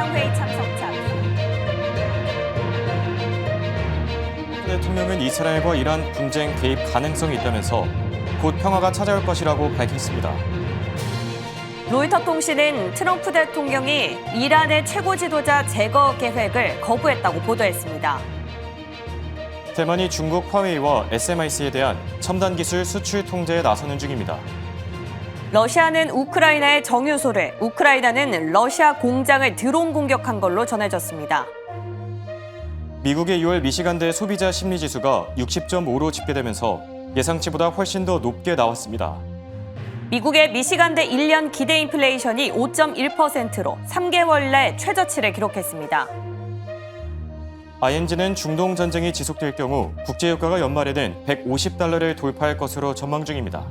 정상회의 참석자. 대통령은 이스라엘과 이란 분쟁 개입 가능성이 있다면서 곧 평화가 찾아올 것이라고 밝혔습니다. 로이터 통신은 트럼프 대통령이 이란의 최고 지도자 제거 계획을 거부했다고 보도했습니다. 대만이 중국 화웨이와 SMIC에 대한 첨단 기술 수출 통제에 나서는 중입니다. 러시아는 우크라이나의 정유소를, 우크라이나는 러시아 공장을 드론 공격한 걸로 전해졌습니다. 미국의 6월 미시간대 소비자 심리지수가 60.5로 집계되면서 예상치보다 훨씬 더 높게 나왔습니다. 미국의 미시간대 1년 기대 인플레이션이 5.1%로 3개월 내 최저치를 기록했습니다. IMG는 중동 전쟁이 지속될 경우 국제유가가 연말에는 $150를 돌파할 것으로 전망 중입니다.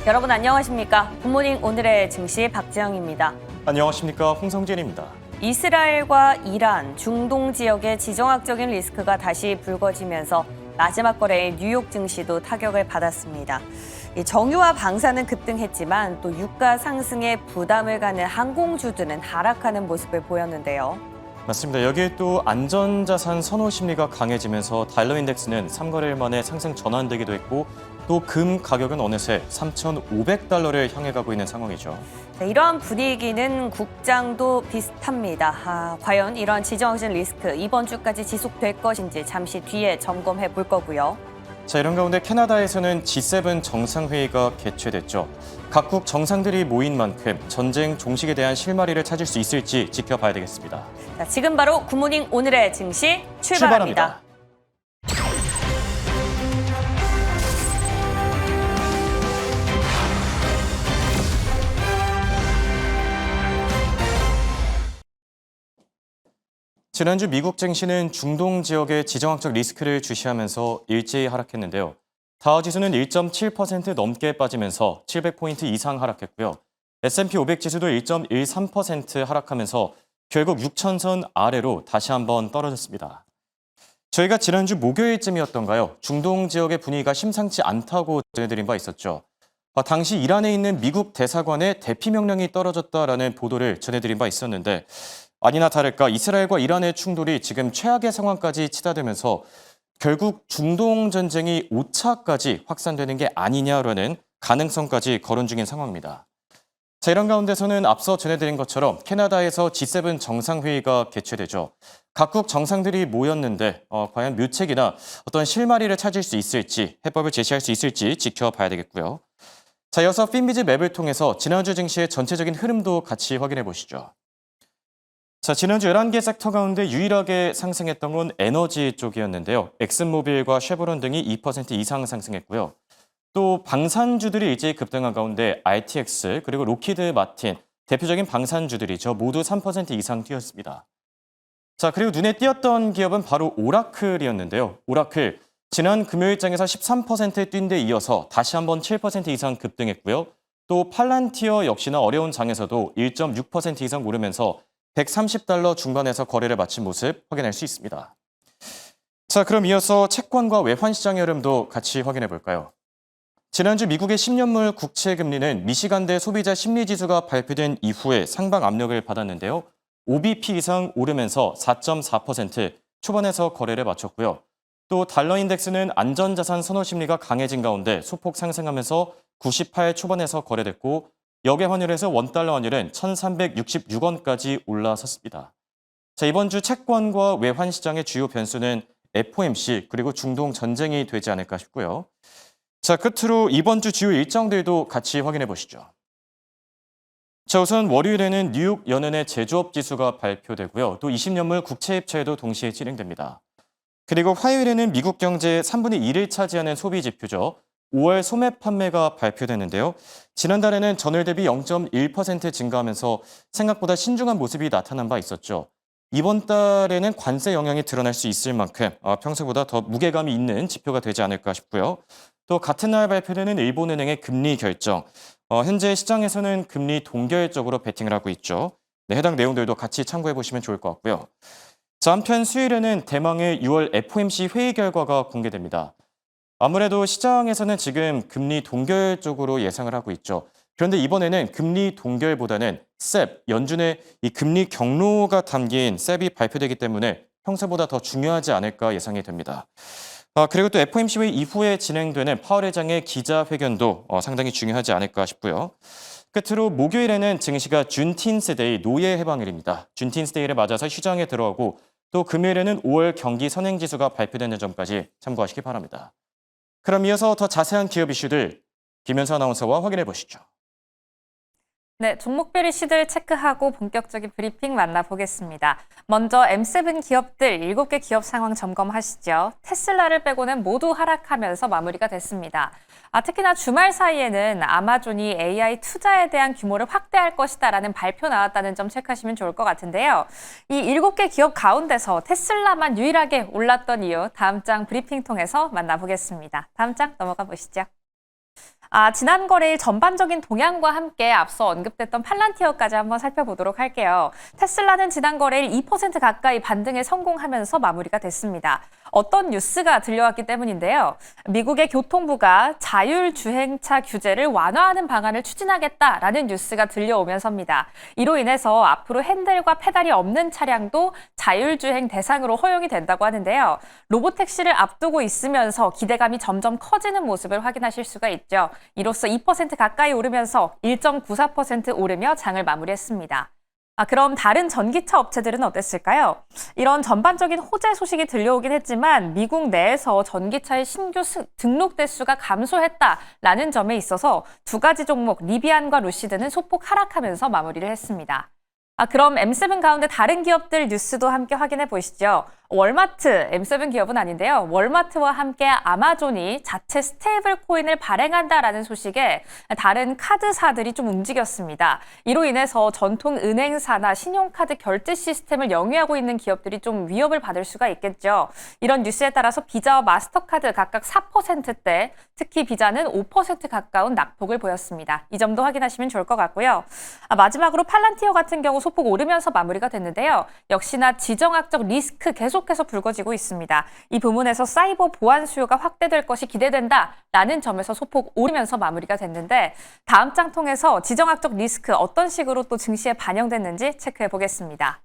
여러분 안녕하십니까? 굿모닝 오늘의 증시 박지영입니다. 안녕하십니까? 홍성진입니다. 이스라엘과 이란, 중동 지역의 지정학적인 리스크가 다시 불거지면서 마지막 거래인 뉴욕 증시도 타격을 받았습니다. 정유와 방사는 급등했지만 또 유가 상승에 부담을 가는 항공주들은 하락하는 모습을 보였는데요. 맞습니다. 여기에 또 안전자산 선호 심리가 강해지면서 달러 인덱스는 3거래일 만에 상승 전환되기도 했고 또 금 가격은 어느새 3,500달러를 향해 가고 있는 상황이죠. 네, 이러한 분위기는 국장도 비슷합니다. 과연 이러한 지정학적 리스크 이번 주까지 지속될 것인지 잠시 뒤에 점검해 볼 거고요. 자, 이런 가운데 캐나다에서는 G7 정상회의가 개최됐죠. 각국 정상들이 모인 만큼 전쟁 종식에 대한 실마리를 찾을 수 있을지 지켜봐야 되겠습니다. 자, 지금 바로 굿모닝 오늘의 증시 출발합니다. 지난주 미국 증시는 중동 지역의 지정학적 리스크를 주시하면서 일제히 하락했는데요. 다우지수는 1.7% 넘게 빠지면서 700포인트 이상 하락했고요. S&P 500 지수도 1.13% 하락하면서 결국 6,000선 아래로 다시 한번 떨어졌습니다. 저희가 지난주 목요일쯤이었던가요? 중동 지역의 분위기가 심상치 않다고 전해드린 바 있었죠. 당시 이란에 있는 미국 대사관에 대피 명령이 떨어졌다라는 보도를 전해드린 바 있었는데 아니나 다를까 이스라엘과 이란의 충돌이 지금 최악의 상황까지 치닫으면서 결국 중동 전쟁이 5차까지 확산되는 게 아니냐라는 가능성까지 거론 중인 상황입니다. 자, 이런 가운데서는 앞서 전해드린 것처럼 캐나다에서 G7 정상회의가 개최되죠. 각국 정상들이 모였는데 과연 묘책이나 어떤 실마리를 찾을 수 있을지, 해법을 제시할 수 있을지 지켜봐야 되겠고요. 자, 이어서 핀비즈 맵을 통해서 지난주 증시의 전체적인 흐름도 같이 확인해 보시죠. 자, 지난주 11개 섹터 가운데 유일하게 상승했던 건 에너지 쪽이었는데요. 엑슨모빌과 쉐보론 등이 2% 이상 상승했고요. 또 방산주들이 일제히 급등한 가운데 RTX 그리고 로키드 마틴, 대표적인 방산주들이죠. 모두 3% 이상 뛰었습니다. 자, 그리고 눈에 띄었던 기업은 바로 오라클이었는데요. 오라클, 지난 금요일장에서 13% 뛴 데 이어서 다시 한번 7% 이상 급등했고요. 또 팔란티어 역시나 어려운 장에서도 1.6% 이상 오르면서 $130 중반에서 거래를 마친 모습 확인할 수 있습니다. 자, 그럼 이어서 채권과 외환 시장의 흐름도 같이 확인해 볼까요? 지난주 미국의 10년물 국채 금리는 미시간대 소비자 심리지수가 발표된 이후에 상방 압력을 받았는데요. 5bp 이상 오르면서 4.4% 초반에서 거래를 마쳤고요. 또 달러 인덱스는 안전자산 선호 심리가 강해진 가운데 소폭 상승하면서 98 초반에서 거래됐고 역외 환율에서 원달러 환율은 1,366원까지 올라섰습니다. 자, 이번 주 채권과 외환 시장의 주요 변수는 FOMC 그리고 중동 전쟁이 되지 않을까 싶고요. 자, 끝으로 이번 주 주요 일정들도 같이 확인해 보시죠. 자, 우선 월요일에는 뉴욕 연은의 제조업 지수가 발표되고요. 또 20년물 국채 입찰도 동시에 진행됩니다. 그리고 화요일에는 미국 경제의 3분의 1을 차지하는 소비 지표죠. 5월 소매 판매가 발표됐는데요. 지난달에는 전월 대비 0.1% 증가하면서 생각보다 신중한 모습이 나타난 바 있었죠. 이번 달에는 관세 영향이 드러날 수 있을 만큼 평소보다 더 무게감이 있는 지표가 되지 않을까 싶고요. 또 같은 날 발표되는 일본은행의 금리 결정, 현재 시장에서는 금리 동결 쪽으로 베팅을 하고 있죠. 네, 해당 내용들도 같이 참고해 보시면 좋을 것 같고요. 자, 한편 수요일에는 대망의 6월 FOMC 회의 결과가 공개됩니다. 아무래도 시장에서는 지금 금리 동결 쪽으로 예상을 하고 있죠. 그런데 이번에는 금리 동결보다는 셉, 연준의 이 금리 경로가 담긴 셉이 발표되기 때문에 평소보다 더 중요하지 않을까 예상이 됩니다. 그리고 또 FOMC 회의 이후에 진행되는 파월 의장의 기자회견도 상당히 중요하지 않을까 싶고요. 끝으로 목요일에는 증시가 준틴스데이 노예 해방일입니다. 준틴스데이를 맞아서 시장에 들어오고 또 금요일에는 5월 경기 선행지수가 발표되는 점까지 참고하시기 바랍니다. 그럼 이어서 더 자세한 기업 이슈들 김현수 아나운서와 확인해 보시죠. 네, 종목별 이슈들 체크하고 본격적인 브리핑 만나보겠습니다. 먼저 M7 기업들 7개 기업 상황 점검하시죠. 테슬라를 빼고는 모두 하락하면서 마무리가 됐습니다. 특히나 주말 사이에는 아마존이 AI 투자에 대한 규모를 확대할 것이다라는 발표 나왔다는 점 체크하시면 좋을 것 같은데요. 이 7개 기업 가운데서 테슬라만 유일하게 올랐던 이유 다음 장 브리핑 통해서 만나보겠습니다. 다음 장 넘어가 보시죠. 지난 거래일 전반적인 동향과 함께 앞서 언급됐던 팔란티어까지 한번 살펴보도록 할게요. 테슬라는 지난 거래일 2% 가까이 반등에 성공하면서 마무리가 됐습니다. 어떤 뉴스가 들려왔기 때문인데요. 미국의 교통부가 자율주행차 규제를 완화하는 방안을 추진하겠다라는 뉴스가 들려오면서입니다. 이로 인해서 앞으로 핸들과 페달이 없는 차량도 자율주행 대상으로 허용이 된다고 하는데요. 로보택시를 앞두고 있으면서 기대감이 점점 커지는 모습을 확인하실 수가 있죠. 이로써 2% 가까이 오르면서 1.94% 오르며 장을 마무리했습니다. 그럼 다른 전기차 업체들은 어땠을까요? 이런 전반적인 호재 소식이 들려오긴 했지만 미국 내에서 전기차의 신규 등록 대수가 감소했다라는 점에 있어서 두 가지 종목 리비안과 루시드는 소폭 하락하면서 마무리를 했습니다. 그럼 M7 가운데 다른 기업들 뉴스도 함께 확인해 보시죠. 월마트, M7 기업은 아닌데요. 월마트와 함께 아마존이 자체 스테이블 코인을 발행한다라는 소식에 다른 카드사들이 좀 움직였습니다. 이로 인해서 전통 은행사나 신용카드 결제 시스템을 영위하고 있는 기업들이 좀 위협을 받을 수가 있겠죠. 이런 뉴스에 따라서 비자와 마스터카드 각각 4%대, 특히 비자는 5% 가까운 낙폭을 보였습니다. 이 점도 확인하시면 좋을 것 같고요. 마지막으로 팔란티어 같은 경우 소폭 오르면서 마무리가 됐는데요. 역시나 지정학적 리스크 계속해서 불거지고 있습니다. 이 부문에서 사이버 보안 수요가 확대될 것이 기대된다라는 점에서 소폭 오르면서 마무리가 됐는데 다음 장 통해서 지정학적 리스크 어떤 식으로 또 증시에 반영됐는지 체크해 보겠습니다.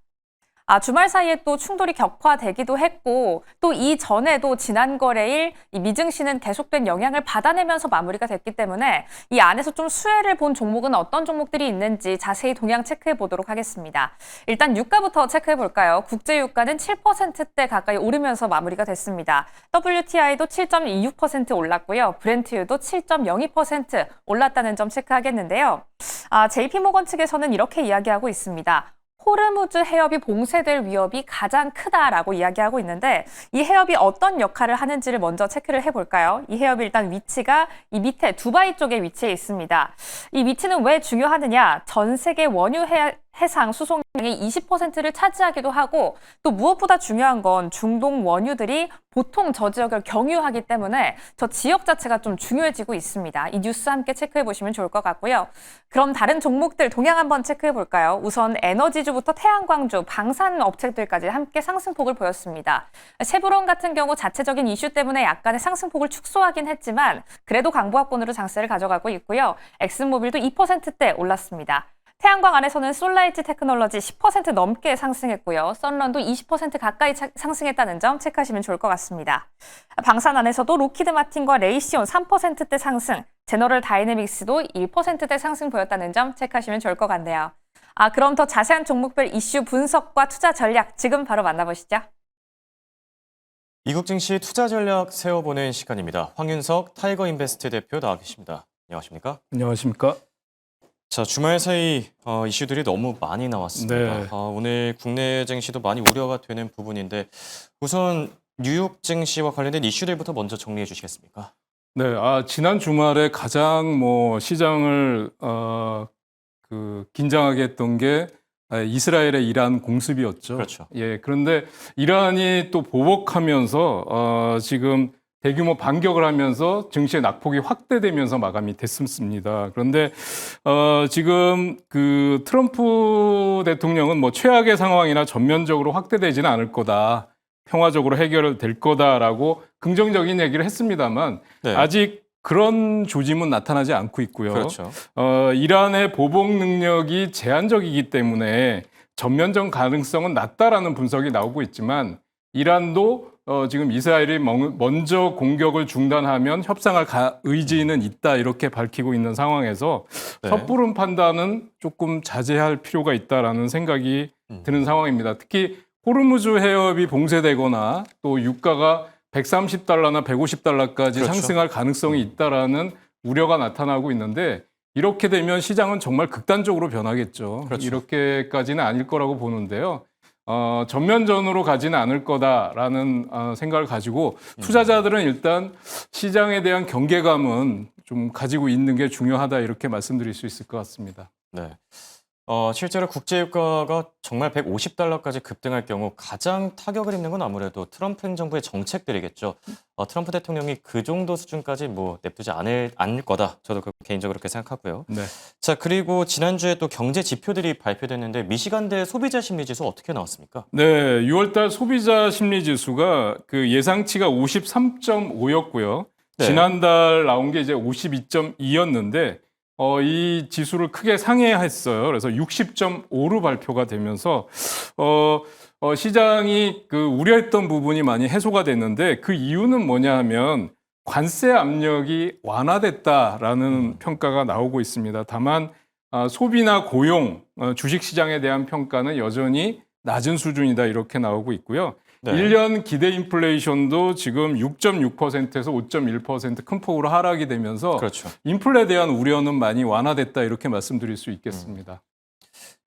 주말 사이에 또 충돌이 격화되기도 했고 또 이전에도 지난 거래일 이 미증시는 계속된 영향을 받아내면서 마무리가 됐기 때문에 이 안에서 좀 수혜를 본 종목은 어떤 종목들이 있는지 자세히 동향 체크해 보도록 하겠습니다. 일단 유가부터 체크해 볼까요? 국제 유가는 7%대 가까이 오르면서 마무리가 됐습니다. WTI도 7.26% 올랐고요. 브렌트유도 7.02% 올랐다는 점 체크하겠는데요. JP모건 측에서는 이렇게 이야기하고 있습니다. 호르무즈 해협이 봉쇄될 위협이 가장 크다라고 이야기하고 있는데 이 해협이 어떤 역할을 하는지를 먼저 체크를 해볼까요? 이 해협이 일단 위치가 이 밑에 두바이 쪽에 위치해 있습니다. 이 위치는 왜 중요하느냐? 전 세계 원유 해상 수송량의 20%를 차지하기도 하고 또 무엇보다 중요한 건 중동 원유들이 보통 저 지역을 경유하기 때문에 저 지역 자체가 좀 중요해지고 있습니다. 이 뉴스 함께 체크해 보시면 좋을 것 같고요. 그럼 다른 종목들 동향 한번 체크해 볼까요? 우선 에너지주부터 태양광주, 방산 업체들까지 함께 상승폭을 보였습니다. 쉐브론 같은 경우 자체적인 이슈 때문에 약간의 상승폭을 축소하긴 했지만 그래도 강보합권으로 장세를 가져가고 있고요. 엑슨모빌도 2%대 올랐습니다. 태양광 안에서는 솔라에지 테크놀로지 10% 넘게 상승했고요. 썬런도 20% 가까이 상승했다는 점 체크하시면 좋을 것 같습니다. 방산 안에서도 로키드 마틴과 레이시온 3%대 상승, 제너럴 다이내믹스도 1%대 상승 보였다는 점 체크하시면 좋을 것 같네요. 그럼 더 자세한 종목별 이슈 분석과 투자 전략 지금 바로 만나보시죠. 미국 증시 투자 전략 세워보는 시간입니다. 황윤석 타이거 인베스트 대표 나와 계십니다. 안녕하십니까? 안녕하십니까? 자, 주말 사이 이슈들이 너무 많이 나왔습니다. 네. 오늘 국내 증시도 많이 우려가 되는 부분인데 우선 뉴욕 증시와 관련된 이슈들부터 먼저 정리해 주시겠습니까? 네, 지난 주말에 가장 시장을 긴장하게 했던 게 이스라엘의 이란 공습이었죠. 그렇죠. 예, 그런데 이란이 또 보복하면서 지금 대규모 반격을 하면서 증시의 낙폭이 확대되면서 마감이 됐습니다. 그런데 지금 그 트럼프 대통령은 뭐 최악의 상황이나 전면적으로 확대되지는 않을 거다. 평화적으로 해결될 거다라고 긍정적인 얘기를 했습니다만 네. 아직 그런 조짐은 나타나지 않고 있고요. 그렇죠. 이란의 보복 능력이 제한적이기 때문에 전면적 가능성은 낮다라는 분석이 나오고 있지만 이란도 지금 이스라엘이 먼저 공격을 중단하면 협상할 의지는 있다 이렇게 밝히고 있는 상황에서 네. 섣부른 판단은 조금 자제할 필요가 있다라는 생각이 드는 상황입니다. 특히 호르무즈 해협이 봉쇄되거나 또 유가가 130달러나 150달러까지 그렇죠. 상승할 가능성이 있다라는 우려가 나타나고 있는데 이렇게 되면 시장은 정말 극단적으로 변하겠죠. 그렇죠. 이렇게까지는 아닐 거라고 보는데요. 전면전으로 가지는 않을 거다라는 생각을 가지고 투자자들은 일단 시장에 대한 경계감은 좀 가지고 있는 게 중요하다 이렇게 말씀드릴 수 있을 것 같습니다. 네. 실제로 국제유가가 정말 150달러까지 급등할 경우 가장 타격을 입는 건 아무래도 트럼프 행정부의 정책들이겠죠. 트럼프 대통령이 그 정도 수준까지 뭐 냅두지 않을 거다. 저도 개인적으로 그렇게 생각하고요. 네. 자, 그리고 지난주에 또 경제 지표들이 발표됐는데 미시간대 소비자 심리 지수 어떻게 나왔습니까? 네, 6월달 소비자 심리 지수가 그 예상치가 53.5였고요. 네. 지난달 나온 게 이제 52.2였는데 이 지수를 크게 상회했어요. 그래서 60.5로 발표가 되면서 시장이 그 우려했던 부분이 많이 해소가 됐는데 그 이유는 뭐냐 하면 관세 압력이 완화됐다라는 평가가 나오고 있습니다. 다만 소비나 고용, 주식시장에 대한 평가는 여전히 낮은 수준이다 이렇게 나오고 있고요. 네. 1년 기대 인플레이션도 지금 6.6%에서 5.1% 큰 폭으로 하락이 되면서 그렇죠. 인플레에 대한 우려는 많이 완화됐다 이렇게 말씀드릴 수 있겠습니다.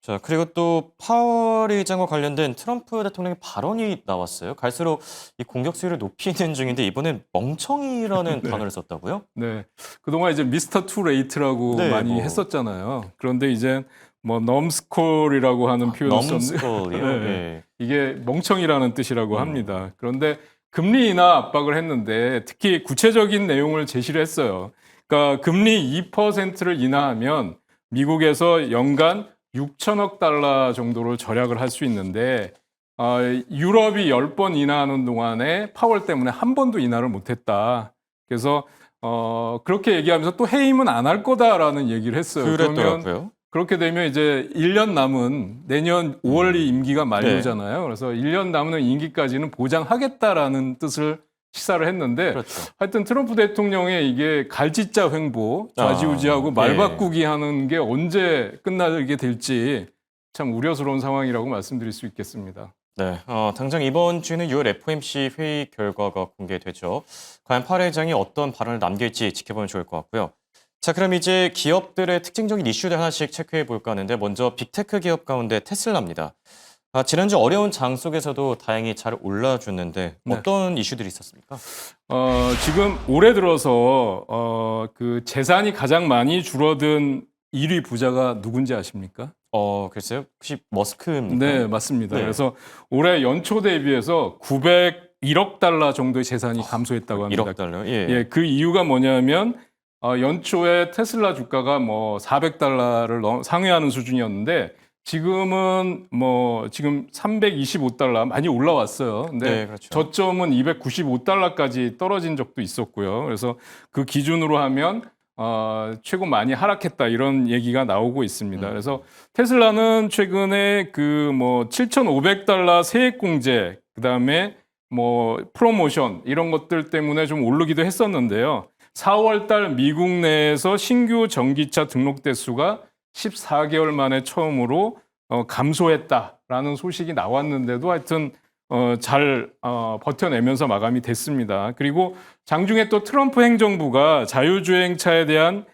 자, 그리고 또 파월 의장과 관련된 트럼프 대통령의 발언이 나왔어요. 갈수록 이 공격 수위를 높이는 중인데 이번엔 멍청이라는 네. 단어를 썼다고요? 네, 그동안 이제 미스터 투 레이트라고 네, 많이 뭐. 했었잖아요. 그런데 이제 뭐 넘스콜이라고 하는 표현을 썼는데 넘스콜이요? 네. 네. 이게 멍청이라는 뜻이라고 합니다. 그런데 금리 인하 압박을 했는데 특히 구체적인 내용을 제시를 했어요. 그러니까 금리 2%를 인하하면 미국에서 연간 6천억 달러 정도를 절약을 할 수 있는데 유럽이 10번 인하하는 동안에 파월 때문에 한 번도 인하를 못했다. 그래서 그렇게 얘기하면서 또 해임은 안 할 거다라는 얘기를 했어요. 그러면 그랬더라고요. 그렇게 되면 이제 1년 남은 내년 5월이 임기가 만료잖아요. 그래서 1년 남은 임기까지는 보장하겠다라는 뜻을 시사를 했는데 그렇죠. 하여튼 트럼프 대통령의 이게 갈짓자 횡보, 좌지우지하고 말 예. 바꾸기 하는 게 언제 끝나게 될지 참 우려스러운 상황이라고 말씀드릴 수 있겠습니다. 네, 당장 이번 주에는 6월 FOMC 회의 결과가 공개되죠. 과연 파월 회장이 어떤 발언을 남길지 지켜보면 좋을 것 같고요. 자, 그럼 이제 기업들의 특징적인 이슈들 하나씩 체크해 볼까 하는데 먼저 빅테크 기업 가운데 테슬라입니다. 지난주 어려운 장 속에서도 다행히 잘 올라줬는데 네. 어떤 이슈들이 있었습니까? 지금 올해 들어서 그 재산이 가장 많이 줄어든 1위 부자가 누군지 아십니까? 글쎄요. 혹시 머스크입니까? 네, 맞습니다. 네. 그래서 올해 연초 대비해서 901억 달러 정도의 재산이 감소했다고 합니다. 1억 달러. 예. 예, 그 이유가 뭐냐면 연초에 테슬라 주가가 뭐 400달러를 상회하는 수준이었는데 지금은 지금 325달러 많이 올라왔어요. 근데 네, 그렇죠. 저점은 295달러까지 떨어진 적도 있었고요. 그래서 그 기준으로 하면 최고 많이 하락했다 이런 얘기가 나오고 있습니다. 그래서 테슬라는 최근에 그 7,500달러 세액공제 그다음에 프로모션 이런 것들 때문에 좀 오르기도 했었는데요. 4월 달 미국 내에서 신규 전기차 등록 대수가 14개월 만에 처음으로 감소했다라는 소식이 나왔는데도 하여튼 잘 버텨내면서 마감이 됐습니다. 그리고 장중에 또 트럼프 행정부가 자율주행차에 대한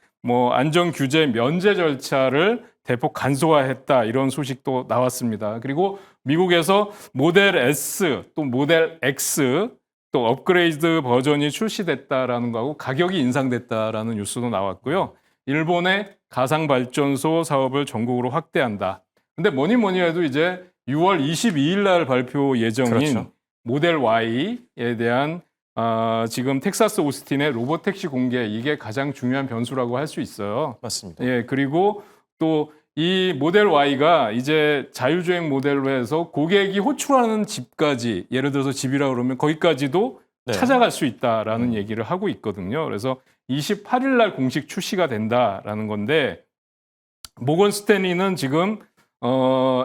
안전 규제 면제 절차를 대폭 간소화했다 이런 소식도 나왔습니다. 그리고 미국에서 모델 S 또 모델 X 또 업그레이드 버전이 출시됐다라는 거하고 가격이 인상됐다라는 뉴스도 나왔고요. 일본의 가상발전소 사업을 전국으로 확대한다. 근데 뭐니 해도 이제 6월 22일 날 발표 예정인 그렇죠. 모델 Y에 대한 지금 텍사스 오스틴의 로보택시 공개 이게 가장 중요한 변수라고 할 수 있어요. 맞습니다. 예, 그리고 또 이 모델 Y가 이제 자율주행 모델로 해서 고객이 호출하는 집까지 예를 들어서 집이라 그러면 거기까지도 네. 찾아갈 수 있다라는 얘기를 하고 있거든요. 그래서 28일 날 공식 출시가 된다라는 건데 모건 스탠리는 지금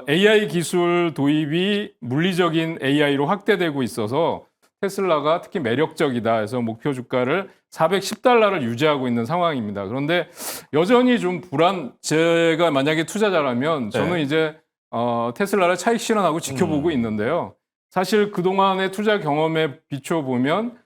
AI 기술 도입이 물리적인 AI로 확대되고 있어서 테슬라가 특히 매력적이다 해서 목표 주가를 410달러를 유지하고 있는 상황입니다. 그런데 여전히 좀 제가 만약에 투자자라면 저는 네. 이제 테슬라를 차익 실현하고 지켜보고 있는데요. 사실 그동안의 투자 경험에 비춰보면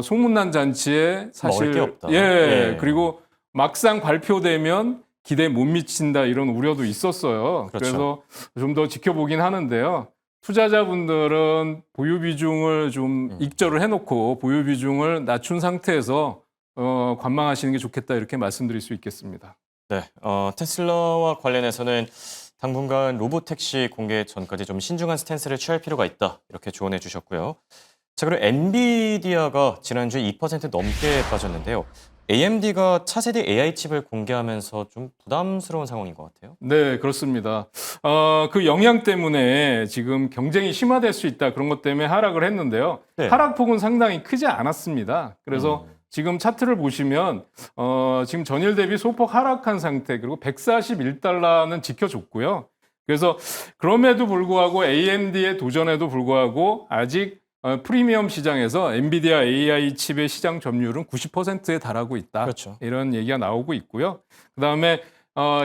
소문난 잔치에 사실 먹을 게 없다. 예, 예. 그리고 막상 발표되면 기대에 못 미친다 이런 우려도 있었어요. 그렇죠. 그래서 좀 더 지켜보긴 하는데요. 투자자분들은 보유 비중을 좀 익절을 해놓고 보유 비중을 낮춘 상태에서 관망하시는 게 좋겠다 이렇게 말씀드릴 수 있겠습니다. 네, 테슬라와 관련해서는 당분간 로보택시 공개 전까지 좀 신중한 스탠스를 취할 필요가 있다 이렇게 조언해 주셨고요. 자, 그리고 엔비디아가 지난주에 2% 넘게 빠졌는데요. AMD가 차세대 AI 칩을 공개하면서 좀 부담스러운 상황인 것 같아요. 네, 그렇습니다. 그 영향 때문에 지금 경쟁이 심화될 수 있다 그런 것 때문에 하락을 했는데요. 네. 하락폭은 상당히 크지 않았습니다. 그래서 지금 차트를 보시면 지금 전일 대비 소폭 하락한 상태 그리고 141달러는 지켜줬고요. 그래서 그럼에도 불구하고 AMD의 도전에도 불구하고 아직 프리미엄 시장에서 엔비디아 AI 칩의 시장 점유율은 90%에 달하고 있다. 그렇죠. 이런 얘기가 나오고 있고요. 그다음에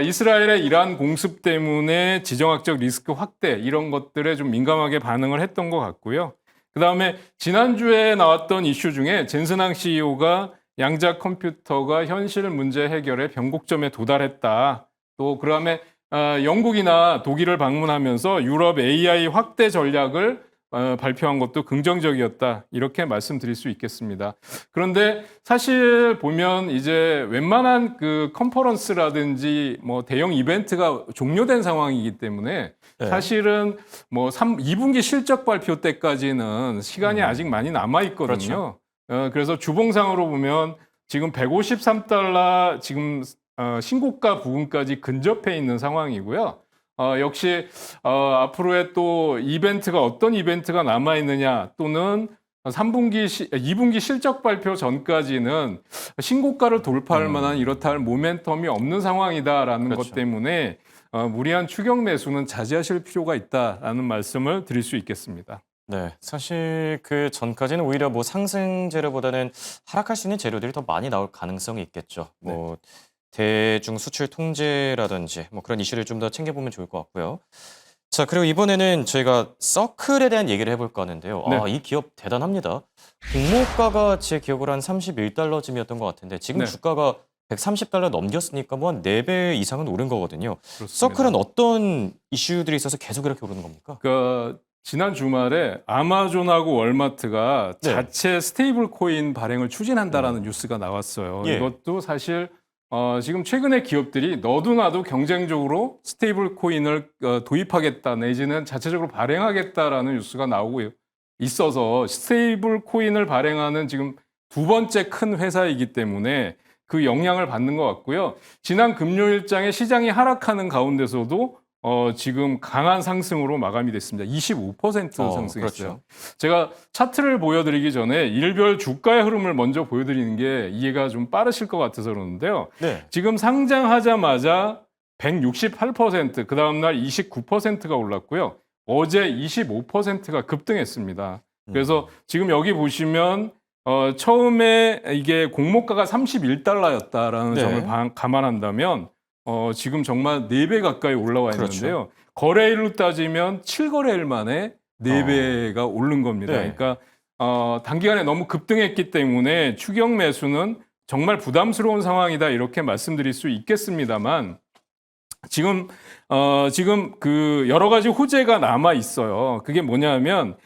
이스라엘의 이란 공습 때문에 지정학적 리스크 확대 이런 것들에 좀 민감하게 반응을 했던 것 같고요. 그다음에 지난주에 나왔던 이슈 중에 젠슨항 CEO가 양자 컴퓨터가 현실 문제 해결의 변곡점에 도달했다. 또 그다음에 영국이나 독일을 방문하면서 유럽 AI 확대 전략을 발표한 것도 긍정적이었다 이렇게 말씀드릴 수 있겠습니다. 그런데 사실 보면 이제 웬만한 그 컨퍼런스라든지 뭐 대형 이벤트가 종료된 상황이기 때문에 네. 사실은 뭐 2분기 실적 발표 때까지는 시간이 아직 많이 남아 있거든요. 그렇죠. 그래서 주봉상으로 보면 지금 153달러 지금 신고가 부근까지 근접해 있는 상황이고요. 역시 앞으로의 또 이벤트가 어떤 이벤트가 남아 있느냐 또는 2분기 실적 발표 전까지는 신고가를 돌파할 만한 이렇다 할 모멘텀이 없는 상황이다라는 그렇죠. 것 때문에 무리한 추격 매수는 자제하실 필요가 있다라는 말씀을 드릴 수 있겠습니다. 네, 사실 그 전까지는 오히려 뭐 상승 재료보다는 하락할 수 있는 재료들이 더 많이 나올 가능성이 있겠죠. 뭐 대중 수출 통제라든지 뭐 그런 이슈를 좀 더 챙겨보면 좋을 것 같고요. 자, 그리고 이번에는 저희가 서클에 대한 얘기를 해볼까 하는데요. 네. 이 기업 대단합니다. 공모가가 제 기억으로 한 31달러쯤이었던 것 같은데 지금 네. 주가가 130달러 넘겼으니까 뭐 한 4배 이상은 오른 거거든요. 그렇습니다. 서클은 어떤 이슈들이 있어서 계속 이렇게 오르는 겁니까? 지난 주말에 아마존하고 월마트가 네. 자체 스테이블 코인 발행을 추진한다라는 뉴스가 나왔어요. 예. 이것도 사실 지금 최근에 기업들이 너도나도 경쟁적으로 스테이블 코인을 도입하겠다 내지는 자체적으로 발행하겠다라는 뉴스가 나오고 있어서 스테이블 코인을 발행하는 지금 두 번째 큰 회사이기 때문에 그 영향을 받는 것 같고요. 지난 금요일장에 시장이 하락하는 가운데서도 지금 강한 상승으로 마감이 됐습니다. 25% 상승했어요. 그렇죠. 제가 차트를 보여드리기 전에 일별 주가의 흐름을 먼저 보여드리는 게 이해가 좀 빠르실 것 같아서 그러는데요. 네. 지금 상장하자마자 168%, 그 다음날 29%가 올랐고요. 어제 25%가 급등했습니다. 그래서 지금 여기 보시면 처음에 이게 공모가가 31달러였다라는 네. 점을 감안한다면 지금 정말 4배 가까이 올라와 그렇죠. 있는데요. 거래일로 따지면 7거래일 만에 4배가 오른 겁니다. 네. 그러니까 단기간에 너무 급등했기 때문에 추격 매수는 정말 부담스러운 상황이다 이렇게 말씀드릴 수 있겠습니다만 지금 그 여러 가지 호재가 남아 있어요. 그게 뭐냐면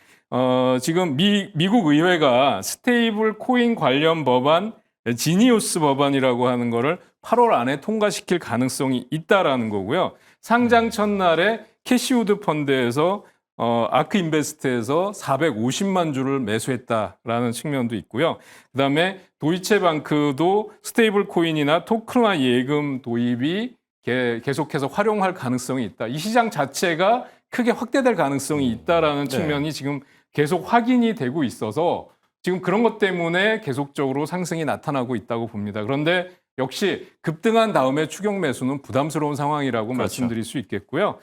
지금 미국 의회가 스테이블 코인 관련 법안 지니우스 법안이라고 하는 거를 8월 안에 통과시킬 가능성이 있다라는 거고요. 상장 첫날에 캐시우드 펀드에서 아크 인베스트에서 450만 주를 매수했다라는 측면도 있고요. 그다음에 도이체방크도 스테이블 코인이나 토큰화 예금 도입이 계속해서 활용할 가능성이 있다. 이 시장 자체가 크게 확대될 가능성이 있다라는 측면이 지금 계속 확인이 되고 있어서 지금 그런 것 때문에 계속적으로 상승이 나타나고 있다고 봅니다. 그런데 역시 급등한 다음에 추격 매수는 부담스러운 상황이라고 말씀드릴 수 있겠고요.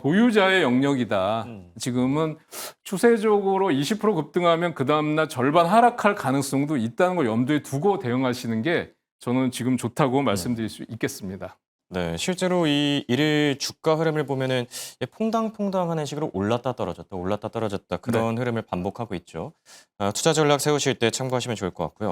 보유자의 영역이다. 지금은 추세적으로 20% 급등하면 그 다음날 절반 하락할 가능성도 있다는 걸 염두에 두고 대응하시는 게 저는 지금 좋다고 말씀드릴 수 있겠습니다. 네, 실제로 이 일일 주가 흐름을 보면은 퐁당퐁당하는 식으로 올랐다 떨어졌다 그런 흐름을 반복하고 있죠. 투자 전략 세우실 때 참고하시면 좋을 것 같고요.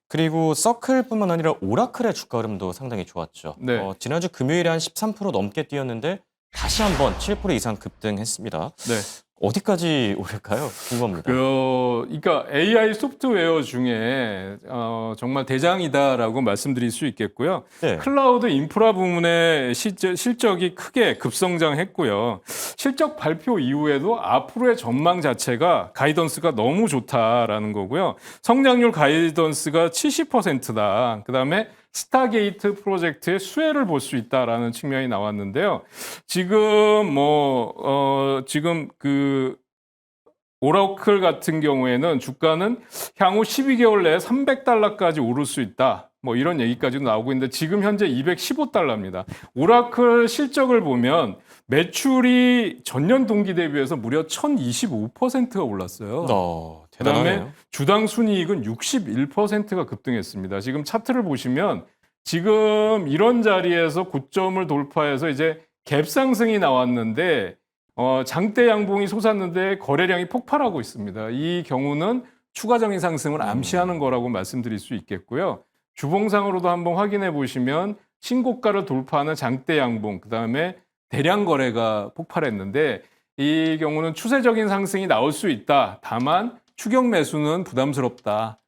그리고 서클뿐만 아니라 오라클의 주가 흐름도 상당히 좋았죠. 네. 지난주 금요일에 한 13% 넘게 뛰었는데 다시 한번 7% 이상 급등했습니다. 네. 어디까지 오를까요? 궁금합니다. 그러니까 AI 소프트웨어 중에 정말 대장이다라고 말씀드릴 수 있겠고요. 네. 클라우드 인프라 부문의 실적이 크게 급성장했고요. 실적 발표 이후에도 앞으로의 전망 자체가 가이던스가 너무 좋다라는 거고요. 성장률 가이던스가 70%다. 그다음에 스타게이트 프로젝트의 수혜를 볼 수 있다라는 측면이 나왔는데요. 지금 지금 그 오라클 같은 경우에는 주가는 향후 12개월 내에 $300까지 오를 수 있다. 뭐 이런 얘기까지도 나오고 있는데 지금 현재 $215입니다. 오라클 실적을 보면 매출이 전년 동기 대비해서 무려 1025%가 올랐어요. 그다음에 대단하네요. 주당 순이익은 61%가 급등했습니다. 지금 차트를 보시면 지금 이런 자리에서 고점을 돌파해서 이제 갭 상승이 나왔는데 장대 양봉이 솟았는데 거래량이 폭발하고 있습니다. 이 경우는 추가적인 상승을 암시하는 거라고 말씀드릴 수 있겠고요. 주봉상으로도 한번 확인해 보시면 신고가를 돌파하는 장대 양봉, 그다음에 대량 거래가 폭발했는데 이 경우는 추세적인 상승이 나올 수 있다. 다만 추격 매수는 부담스럽다.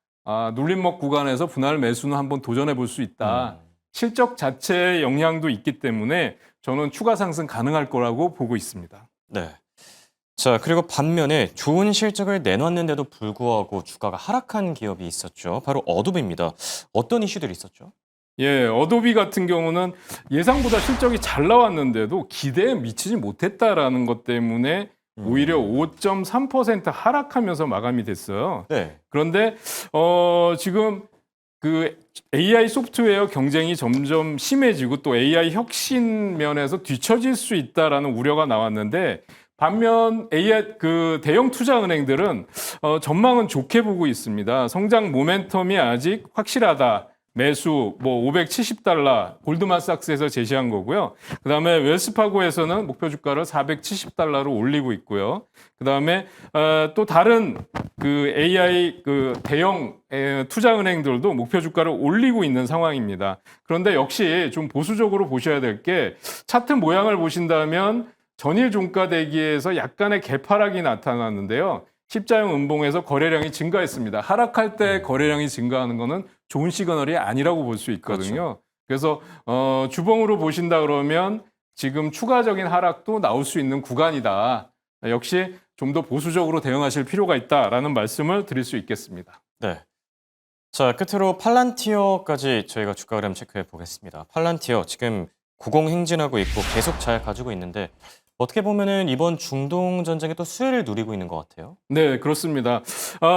눌림목 구간에서 분할 매수는 한번 도전해 볼 수 있다. 실적 자체의 영향도 있기 때문에 저는 추가 상승 가능할 거라고 보고 있습니다. 네. 자, 그리고 반면에 좋은 실적을 내놨는데도 불구하고 주가가 하락한 기업이 있었죠. 바로 어도비입니다. 어떤 이슈들이 있었죠? 예, 어도비 같은 경우는 예상보다 실적이 잘 나왔는데도 기대에 미치지 못했다라는 것 때문에 오히려 5.3% 하락하면서 마감이 됐어요. 네. 그런데 지금 그 AI 소프트웨어 경쟁이 점점 심해지고 또 AI 혁신 면에서 뒤처질 수 있다라는 우려가 나왔는데 반면 AI 그 대형 투자 은행들은 전망은 좋게 보고 있습니다. 성장 모멘텀이 아직 확실하다. 매수 뭐 $570 골드만삭스에서 제시한 거고요. 그다음에 웰스파고에서는 목표 주가를 $470로 올리고 있고요. 그다음에 또 다른 그 AI 그 대형 투자 은행들도 목표 주가를 올리고 있는 상황입니다. 그런데 역시 좀 보수적으로 보셔야 될 게 차트 모양을 보신다면 전일 종가 대기에서 약간의 개파락이 나타났는데요. 십자형 음봉에서 거래량이 증가했습니다. 하락할 때 거래량이 증가하는 것은 좋은 시그널이 아니라고 볼 수 있거든요. 그래서 주봉으로 보신다 그러면 지금 추가적인 하락도 나올 수 있는 구간이다. 역시 좀 더 보수적으로 대응하실 필요가 있다라는 말씀을 드릴 수 있겠습니다. 네. 자, 끝으로 팔란티어까지 저희가 주가 흐름 체크해 보겠습니다. 팔란티어 지금 고공행진하고 있고 계속 잘 가지고 있는데 어떻게 보면은 이번 중동 전쟁에 또 수혜를 누리고 있는 것 같아요. 네, 그렇습니다.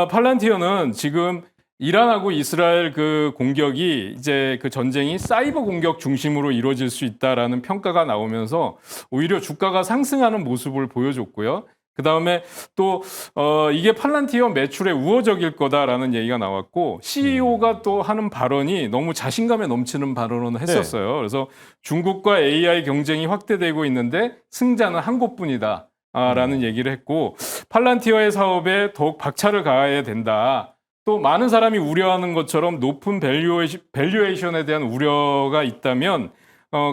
팔란티어는 지금 이란하고 이스라엘 그 공격이 이제 그 전쟁이 사이버 공격 중심으로 이루어질 수 있다라는 평가가 나오면서 오히려 주가가 상승하는 모습을 보여줬고요. 그 다음에 또 이게 팔란티어 매출에 우호적일 거다라는 얘기가 나왔고 CEO가 또 하는 발언이 너무 자신감에 넘치는 발언을 했었어요. 네. 그래서 중국과 AI 경쟁이 확대되고 있는데 승자는 한 곳뿐이다. 라는 얘기를 했고 팔란티어의 사업에 더욱 박차를 가해야 된다. 또 많은 사람이 우려하는 것처럼 높은 밸류에이션에 대한 우려가 있다면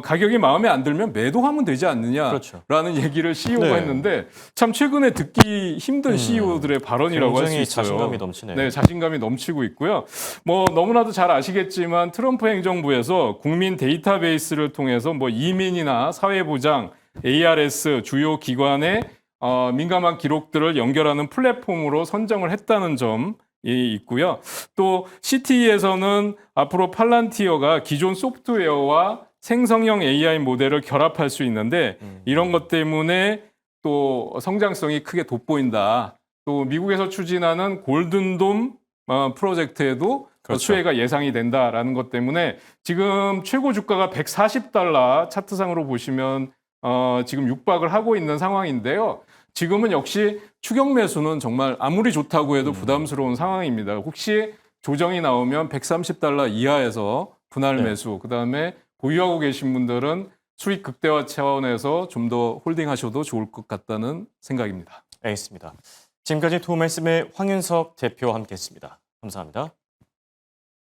가격이 마음에 안 들면 매도하면 되지 않느냐라는 그렇죠. 얘기를 CEO가 네. 했는데 참 최근에 듣기 힘든 CEO들의 발언이라고 할 수 굉장히 있어요. 자신감이 넘치네요. 네, 자신감이 넘치고 있고요. 뭐 너무나도 잘 아시겠지만 트럼프 행정부에서 국민 데이터베이스를 통해서 뭐 이민이나 사회보장, ARS 주요 기관의 민감한 기록들을 연결하는 플랫폼으로 선정을 했다는 점이 있고요. 또 CTE에서는 앞으로 팔란티어가 기존 소프트웨어와 생성형 AI 모델을 결합할 수 있는데 이런 것 때문에 또 성장성이 크게 돋보인다. 또 미국에서 추진하는 골든돔 프로젝트에도 그렇죠. 수혜가 예상이 된다라는 것 때문에 지금 최고 주가가 $140 차트상으로 보시면 지금 육박을 하고 있는 상황인데요. 지금은 역시 추격 매수는 정말 아무리 좋다고 해도 부담스러운 상황입니다. 혹시 조정이 나오면 $130 이하에서 분할 네. 매수, 그다음에 보유하고 계신 분들은 수익 극대화 차원에서 좀 더 홀딩하셔도 좋을 것 같다는 생각입니다. 알겠습니다. 지금까지 도움 말씀의 황윤석 대표와 함께했습니다. 감사합니다.